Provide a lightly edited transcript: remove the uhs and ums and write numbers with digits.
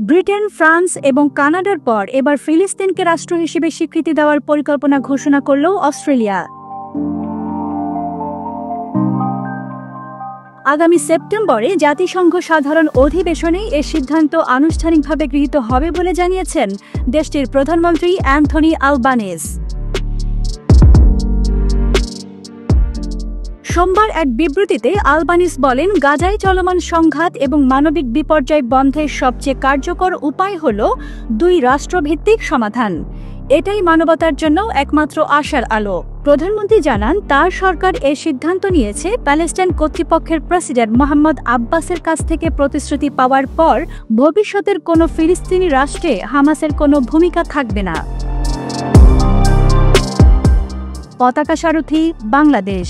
Britain, France এবং কানাডার পর এবার ফিলিস্তিনকে রাষ্ট্র হিসেবে স্বীকৃতি দেওয়ার পরিকল্পনা ঘোষণা করল অস্ট্রেলিয়া। আগামী সেপ্টেম্বরে জাতিসংঘ সাধারণ অধিবেশনে এ সিদ্ধান্ত আনুষ্ঠানিকভাবে গৃহীত হবে বলে জানিয়েছেন দেশটির প্রধানমন্ত্রী অ্যান্থনি আলবানিজ। সোমবার এক বিবৃতিতে আলবানিজ বলেন, গাজায় চলমান সংঘাত এবং মানবিক বিপর্যয় বন্ধের সবচেয়ে কার্যকর উপায় হল দুই রাষ্ট্রভিত্তিক সমাধান। এটাই মানবতার জন্য একমাত্র আশার আলো। প্রধানমন্ত্রী জানান, তার সরকার এই সিদ্ধান্ত নিয়েছে প্যালেস্টাইন কর্তৃপক্ষের প্রেসিডেন্ট মোহাম্মদ আব্বাসের কাছ থেকে প্রতিশ্রুতি পাওয়ার পর ভবিষ্যতের কোনো ফিলিস্তিনি রাষ্ট্রে হামাসের কোনো ভূমিকা থাকবে না। পতাকা সারথি, বাংলাদেশ।